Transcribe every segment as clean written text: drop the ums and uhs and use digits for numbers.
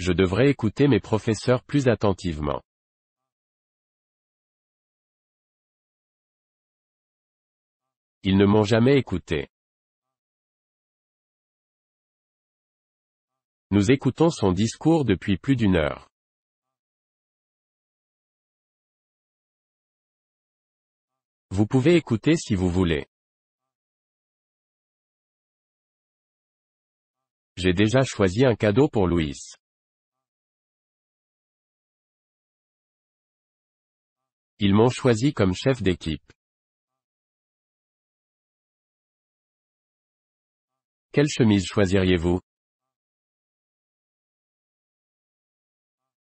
Je devrais écouter mes professeurs plus attentivement. Ils ne m'ont jamais écouté. Nous écoutons son discours depuis plus d'une heure. Vous pouvez écouter si vous voulez. J'ai déjà choisi un cadeau pour Louis. Ils m'ont choisi comme chef d'équipe. Quelle chemise choisiriez-vous?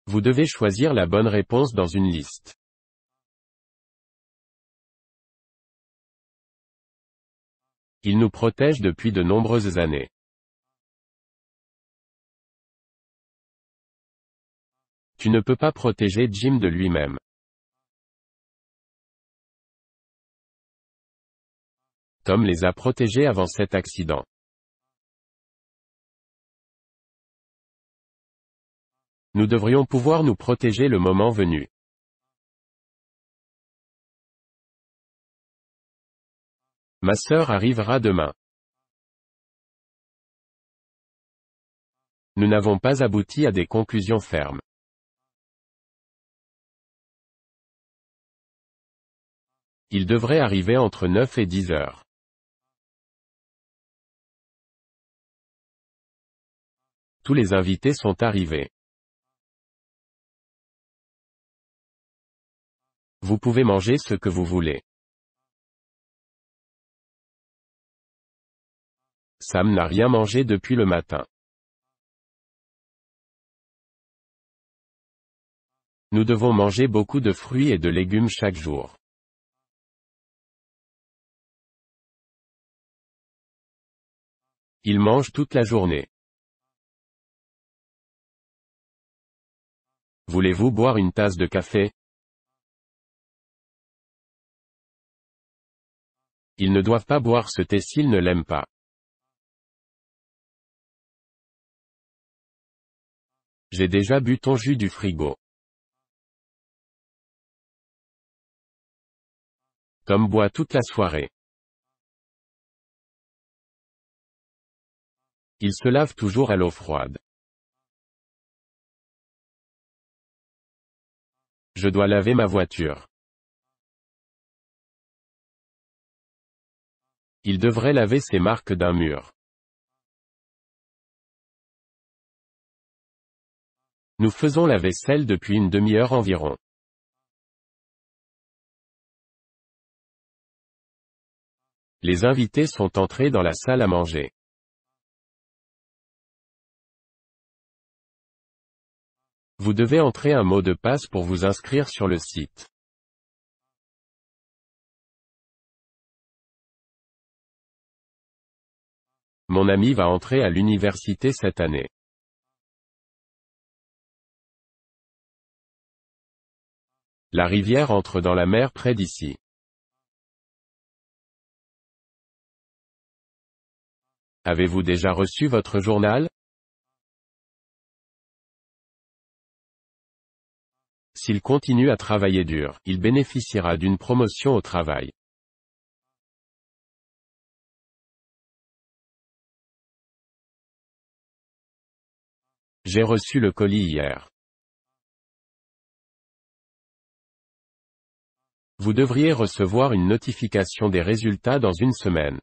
Vous devez choisir la bonne réponse dans une liste. Il nous protège depuis de nombreuses années. Tu ne peux pas protéger Jim de lui-même. Tom les a protégés avant cet accident. Nous devrions pouvoir nous protéger le moment venu. Ma sœur arrivera demain. Nous n'avons pas abouti à des conclusions fermes. Il devrait arriver entre 9 et 10 heures. Tous les invités sont arrivés. Vous pouvez manger ce que vous voulez. Sam n'a rien mangé depuis le matin. Nous devons manger beaucoup de fruits et de légumes chaque jour. Il mange toute la journée. Voulez-vous boire une tasse de café? Ils ne doivent pas boire ce thé s'ils ne l'aiment pas. J'ai déjà bu ton jus du frigo. Tom boit toute la soirée. Il se lave toujours à l'eau froide. Je dois laver ma voiture. Il devrait laver ses marques d'un mur. Nous faisons la vaisselle depuis une demi-heure environ. Les invités sont entrés dans la salle à manger. Vous devez entrer un mot de passe pour vous inscrire sur le site. Mon ami va entrer à l'université cette année. La rivière entre dans la mer près d'ici. Avez-vous déjà reçu votre journal? S'il continue à travailler dur, il bénéficiera d'une promotion au travail. J'ai reçu le colis hier. Vous devriez recevoir une notification des résultats dans une semaine.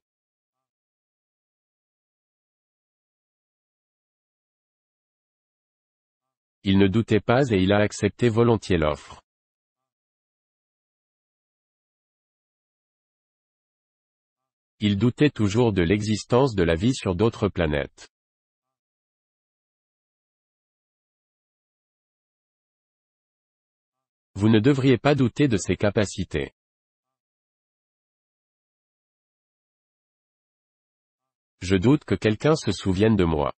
Il ne doutait pas et il a accepté volontiers l'offre. Il doutait toujours de l'existence de la vie sur d'autres planètes. Vous ne devriez pas douter de ses capacités. Je doute que quelqu'un se souvienne de moi.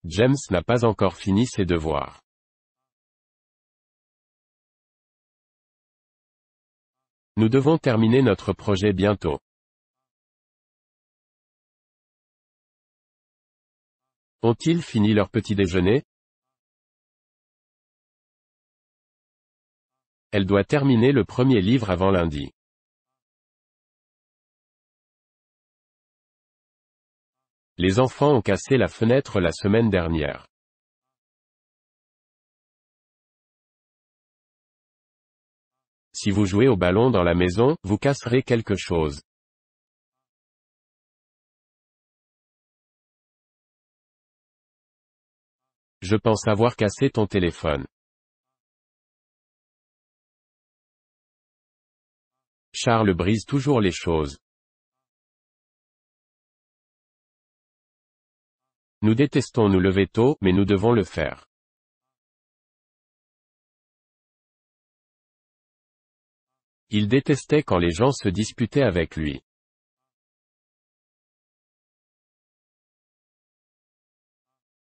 James n'a pas encore fini ses devoirs. Nous devons terminer notre projet bientôt. Ont-ils fini leur petit déjeuner? Elle doit terminer le premier livre avant lundi. Les enfants ont cassé la fenêtre la semaine dernière. Si vous jouez au ballon dans la maison, vous casserez quelque chose. Je pense avoir cassé ton téléphone. Charles brise toujours les choses. Nous détestons nous lever tôt, mais nous devons le faire. Il détestait quand les gens se disputaient avec lui.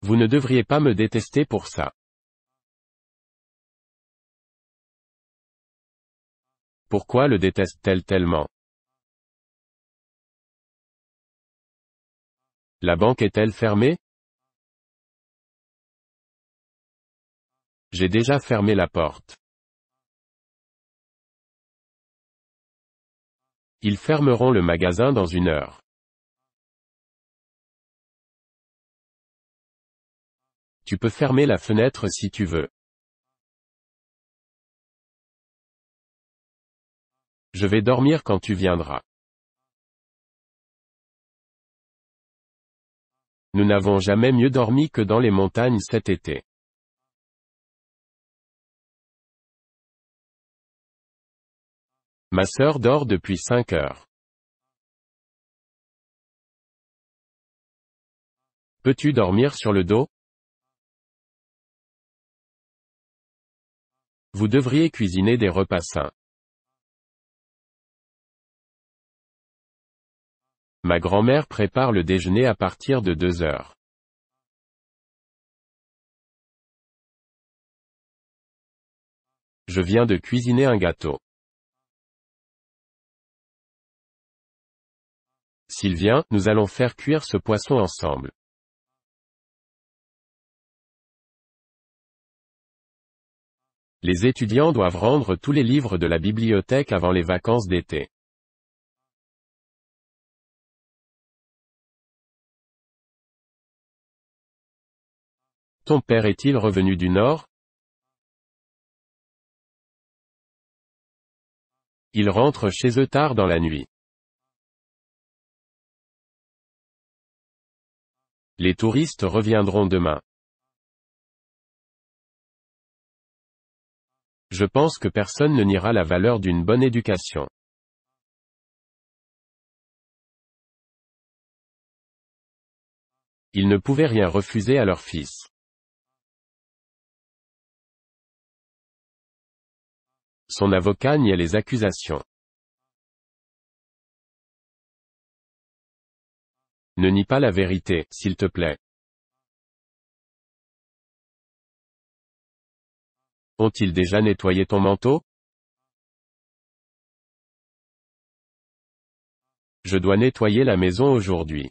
Vous ne devriez pas me détester pour ça. Pourquoi le déteste-t-elle tellement? La banque est-elle fermée? J'ai déjà fermé la porte. Ils fermeront le magasin dans 1 heure. Tu peux fermer la fenêtre si tu veux. Je vais dormir quand tu viendras. Nous n'avons jamais mieux dormi que dans les montagnes cet été. Ma sœur dort depuis 5 heures. Peux-tu dormir sur le dos? Vous devriez cuisiner des repas sains. Ma grand-mère prépare le déjeuner à partir de 2 heures. Je viens de cuisiner un gâteau. S'il vient, nous allons faire cuire ce poisson ensemble. Les étudiants doivent rendre tous les livres de la bibliothèque avant les vacances d'été. Ton père est-il revenu du Nord? Ils rentrent chez eux tard dans la nuit. Les touristes reviendront demain. Je pense que personne ne niera la valeur d'une bonne éducation. Ils ne pouvaient rien refuser à leur fils. Son avocat niait les accusations. Ne nie pas la vérité, s'il te plaît. Ont-ils déjà nettoyé ton manteau? Je dois nettoyer la maison aujourd'hui.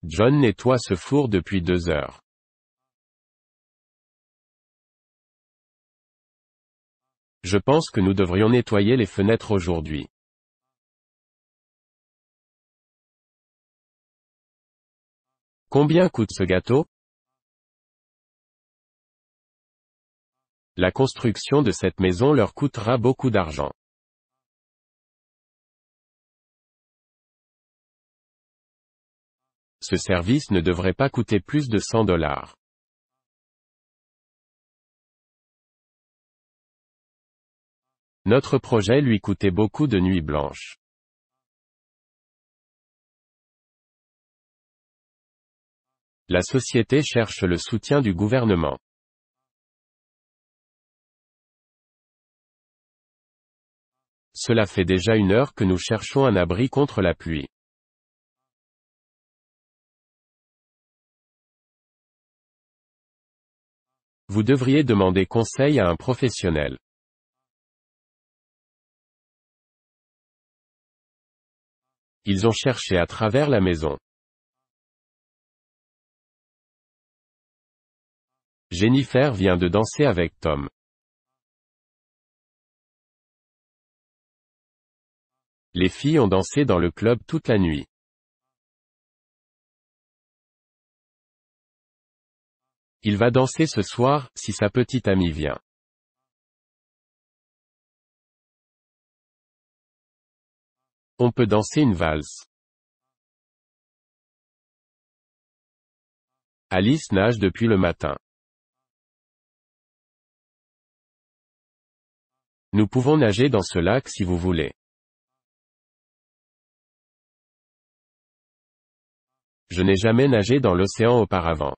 John nettoie ce four depuis 2 heures. Je pense que nous devrions nettoyer les fenêtres aujourd'hui. Combien coûte ce gâteau? La construction de cette maison leur coûtera beaucoup d'argent. Ce service ne devrait pas coûter plus de $100. Notre projet lui coûtait beaucoup de nuits blanches. La société cherche le soutien du gouvernement. Cela fait déjà 1 heure que nous cherchons un abri contre la pluie. Vous devriez demander conseil à un professionnel. Ils ont cherché à travers la maison. Jennifer vient de danser avec Tom. Les filles ont dansé dans le club toute la nuit. Il va danser ce soir, si sa petite amie vient. On peut danser une valse. Alice nage depuis le matin. Nous pouvons nager dans ce lac si vous voulez. Je n'ai jamais nagé dans l'océan auparavant.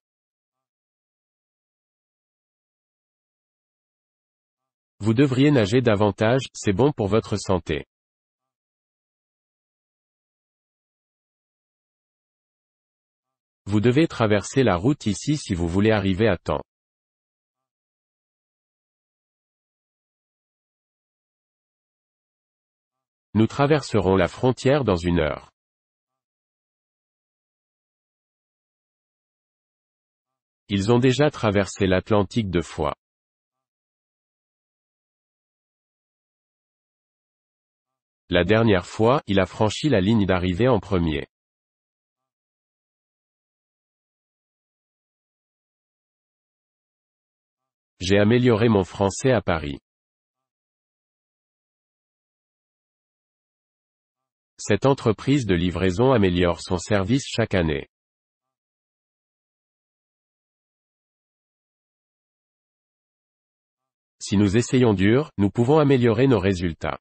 Vous devriez nager davantage, c'est bon pour votre santé. Vous devez traverser la route ici si vous voulez arriver à temps. Nous traverserons la frontière dans 1 heure. Ils ont déjà traversé l'Atlantique 2 fois. La dernière fois, il a franchi la ligne d'arrivée en premier. J'ai amélioré mon français à Paris. Cette entreprise de livraison améliore son service chaque année. Si nous essayons dur, nous pouvons améliorer nos résultats.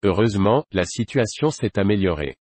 Heureusement, la situation s'est améliorée.